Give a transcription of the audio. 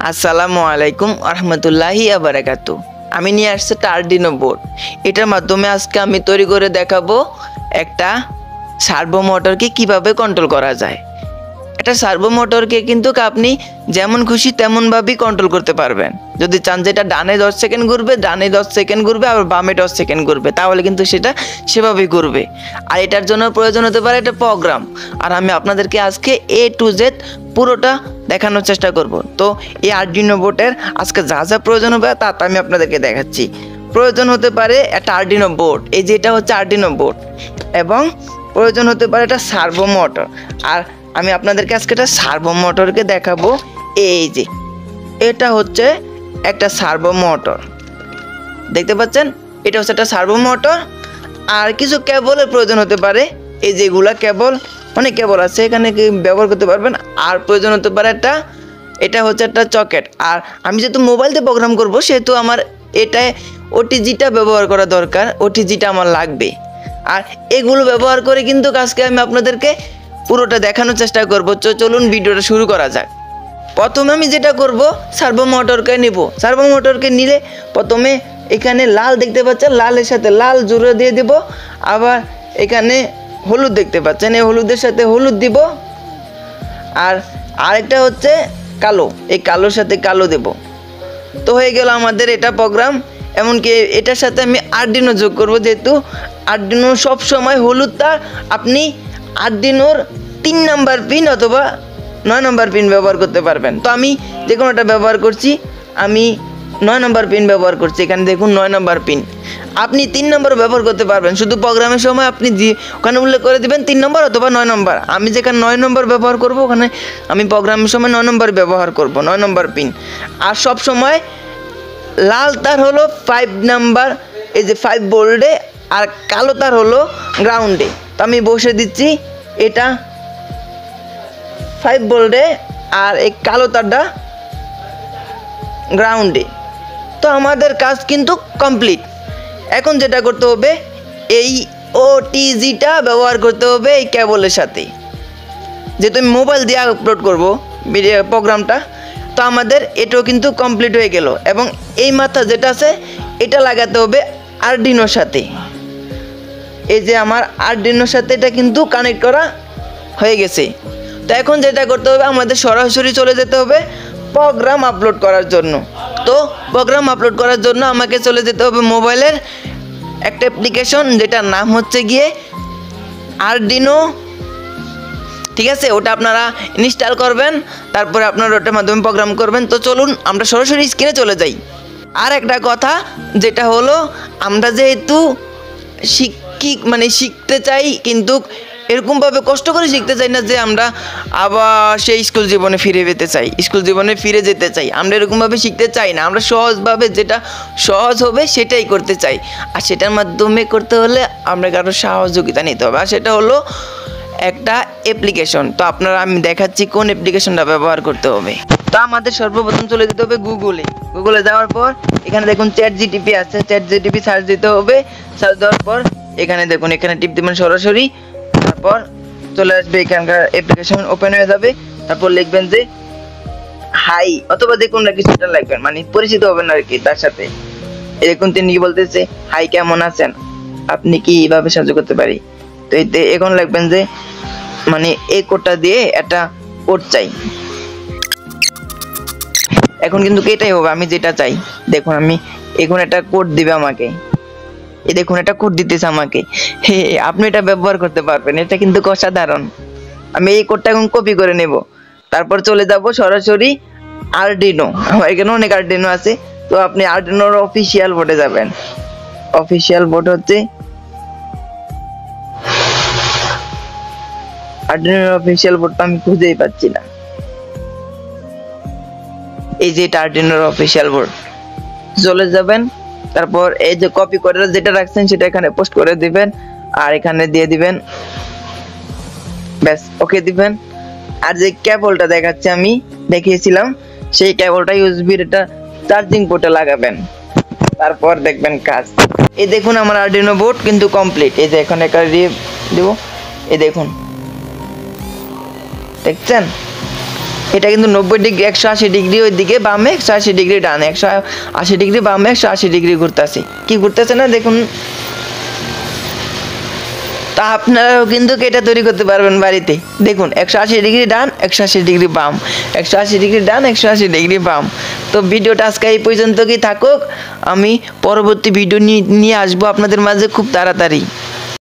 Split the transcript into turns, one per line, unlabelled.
আসসালামু আলাইকুম রহমতুল্লাহি আবারাকাতু। আমি নিয়ে আসছি একটা আরডিনো বোর্ড। এটার মাধ্যমে আজকে আমি তৈরি করে দেখাবো একটা সার্ভো মোটরকে কিভাবে কন্ট্রোল করা যায়। একটা সার্ভো মোটরকে কিন্তু আপনি যেমন খুশি তেমনভাবেই কন্ট্রোল করতে পারবেন। যদি চান যেটা ডানে 10 সেকেন্ড ঘুরবে, ডানে 10 সেকেন্ড ঘুরবে, আবার বামে 10 সেকেন্ড ঘুরবে, তাহলে কিন্তু সেটা সেভাবেই ঘুরবে। আর এটার জন্য প্রয়োজন হতে পারে একটা প্রোগ্রাম। আর আমি আপনাদেরকে আজকে A to Z পুরোটা দেখানোর চেষ্টা করব। তো এই আরডিনো বোর্ডের আজকে যা যা প্রয়োজন হবে তা আমি আপনাদেরকে দেখাচ্ছি। প্রয়োজন হতে পারে একটা আরডিনো বোর্ড, এই যে এটা হচ্ছে আরডিনো বোর্ড, এবং প্রয়োজন হতে পারে একটা সার্ভো মোটর। আর আমি আপনাদেরকে আজকে একটা সার্ভো মোটরকে দেখাবো। এই যে এটা হচ্ছে একটা সার্ভো মোটর, দেখতে পাচ্ছেন? এটা হচ্ছে একটা সার্ভো মোটর। আর কিছু কেবলের প্রয়োজন হতে পারে, এই যেগুলা কেবল, অনেক কেবল আছে এখানে ব্যবহার করতে পারবেন। আর প্রয়োজন হতে পারে এটা হচ্ছে একটা চকেট। আর আমি যেহেতু মোবাইল দিয়ে প্রোগ্রাম করব, সেহেতু আমার এটা ওটিজিটা ব্যবহার করা দরকার, ওটিজিটা আমার লাগবে। আর এগুলো ব্যবহার করে কিন্তু আজকে আমি আপনাদেরকে পুরোটা দেখানোর চেষ্টা করব। চলুন ভিডিওটা শুরু করা যাক। প্রথমে আমি যেটা করব, সার্ভো মোটরকে নিব। সার্ভো মোটরকে নিলে প্রথমে এখানে লাল দেখতে পাচ্ছেন, লালের সাথে লাল জুড়ে দিয়ে দিব। আবার এখানে হলুদ দেখতে পাচ্ছেন, এই হলুদের সাথে হলুদ দিব। আর আরেকটা হচ্ছে কালো, এই কালোর সাথে কালো দেব। তো হয়ে গেল আমাদের এটা প্রোগ্রাম। এমনকি এটার সাথে আমি আরডিনো যোগ করব, যেহেতু আরডিনো সব সময় হলুদ তার। আপনি আরডিনোর 3 নাম্বার পিন অথবা 9 নম্বর পিন ব্যবহার করতে পারবেন। তো আমি যে কোনোটা ব্যবহার করছি, আমি 9 নম্বর পিন ব্যবহার করছি। এখানে দেখুন 9 নম্বর পিন। আপনি 3 নম্বর ব্যবহার করতে পারবেন, শুধু প্রোগ্রামের সময় আপনি ওখানে উল্লেখ করে দেবেন 3 নম্বর অথবা 9 নম্বর। আমি যেখানে 9 নম্বর ব্যবহার করব, ওখানে আমি প্রোগ্রামের সময় 9 নম্বর ব্যবহার করব, 9 নম্বর পিন। আর সব সময় লাল তার হলো 5 নাম্বার, এই যে 5 ভোল্টে, আর কালো তার হলো গ্রাউন্ডে। তো আমি বসে দিচ্ছি এটা 5 ভোল্টে, আর এই কালো তারটা গ্রাউন্ডে। তো আমাদের কাজ কিন্তু কমপ্লিট। এখন যেটা করতে হবে, এই ওটিজিটা ব্যবহার করতে হবে এই কেবলের সাথে। যেহেতু আমি মোবাইল দিয়ে আপলোড করব ভিডিও প্রোগ্রামটা, তো আমাদের এটাও কিন্তু কমপ্লিট হয়ে গেল। এবং এই মাথা যেটা আছে, এটা লাগাতে হবে আরডিনোর সাথে। এই যে আমার আরডিনোর সাথে এটা কিন্তু কানেক্ট করা হয়ে গেছে। তো এখন যেটা করতে হবে, আমাদের সরাসরি চলে যেতে হবে প্রোগ্রাম আপলোড করার জন্য। তো প্রোগ্রাম আপলোড করার জন্য আমাকে চলে যেতে হবে মোবাইলের একটা অ্যাপ্লিকেশন, যেটার নাম হচ্ছে গিয়ে আরডিনো। ঠিক আছে, ওটা আপনারা ইনস্টল করবেন, তারপরে আপনারা ওটার মাধ্যমে প্রোগ্রাম করবেন। তো চলুন আমরা সরাসরি স্ক্রিনে চলে যাই। আর একটা কথা যেটা হলো, আমরা যেহেতু শিখতে চাই, কিন্তু এরকমভাবে কষ্ট করে শিখতে চাই না যে আমরা আবার সেই স্কুল জীবনে ফিরে যেতে চাই। আমরা এরকমভাবে শিখতে চাই না, আমরা সহজভাবে, যেটা সহজ হবে সেটাই করতে চাই। আর সেটার মাধ্যমে করতে হলে আমরা কারো সহযোগিতা নিতে হবে, আর সেটা হলো একটা অ্যাপ্লিকেশন। তো আমি দেখাচ্ছি কোন অ্যাপ্লিকেশনটা ব্যবহার করতে হবে। তো আমাদের সর্বপ্রথম চলে যেতে হবে গুগলে যাওয়ার পর এখানে দেখুন চ্যাট জিটিপি আছে, চ্যাট জিটিপি সার্চ দিতে হবে। সার্চ দেওয়ার পর এখানে দেখুন, এখানে টিপ দিবেন সরাসরি। তারপর চলে আসবে, এখানকার অ্যাপ্লিকেশন ওপেন হয়ে যাবে। তারপর লিখবেন যে হাই, অথবা দেখুন না কিছুটা লিখবেন, মানে পরিচিত হবেন আর কি তার সাথে। এরকম তিনি কি বলতেছে, হাই কেমন আছেন, আপনি কি এইভাবে সাহায্য করতে পারি। তো এতে এখন লিখবেন যে মানে এই কোডটা দিয়ে একটা কোড চাই। এখন কিন্তু এটাই হবে আমি যেটা চাই। দেখুন আমি এখন একটা কোড দিবে আমাকে, এই দেখুন একটা কোড দিতেছে আমাকে। আপনি এটা ব্যবহার করতে পারবেন, এটা কিন্তু অসাধারণ। আমি এই কোডটা এখন কপি করে নেব। তারপর চলে যাব সরাসরি আরডিনো। আমার এখানে অনেক আরডিনো আছে। তো আপনি আরডিনোর অফিসিয়াল বোর্ডে যাবেন। অফিসিয়াল বোর্ড হচ্ছে আরডিনোর অফিসিয়াল বোর্ডটা আমি খুঁজেই পাচ্ছি না। এই যে এটা আরডিনোর অফিসিয়াল বোর্ড, চলে যাবেন। তারপর এই যে কপি করে যেটা রাখছেন সেটা এখানে পোস্ট করে দিবেন, আর এখানে দিয়ে দিবেন, ব্যাস ওকে দিবেন। আর যে কেবলটা দেখাচ্ছি আমি দেখিয়েছিলাম, সেই কেবলটা ইউএসবি এটা চার্জিং পোর্টে লাগাবেন। তারপর দেখবেন কাজ। এই দেখুন আমার আরডিনো বোর্ড কিন্তু কমপ্লিট। এই যে এখন একটা দিব, এই দেখুন, দেখছেন? এটা কিন্তু 90 ডিগ্রি 180 ডিগ্রি ওইদিকে বামে 180 ডিগ্রি ডানে 180 ডিগ্রি বামে 180 ডিগ্রি ঘুরতেছে। কি ঘুরতেছে না দেখুন। তা আপনারাও কিন্তু এটা তৈরি করতে পারবেন বাড়িতে। দেখুন 180 ডিগ্রি ডান 180 ডিগ্রি বাম 180 ডিগ্রি ডান 180 ডিগ্রি বাম। তো ভিডিওটা আজকে এই পর্যন্ত কি থাকুক, আমি পরবর্তী ভিডিও নিয়ে আসবো আপনাদের মাঝে খুব তাড়াতাড়ি।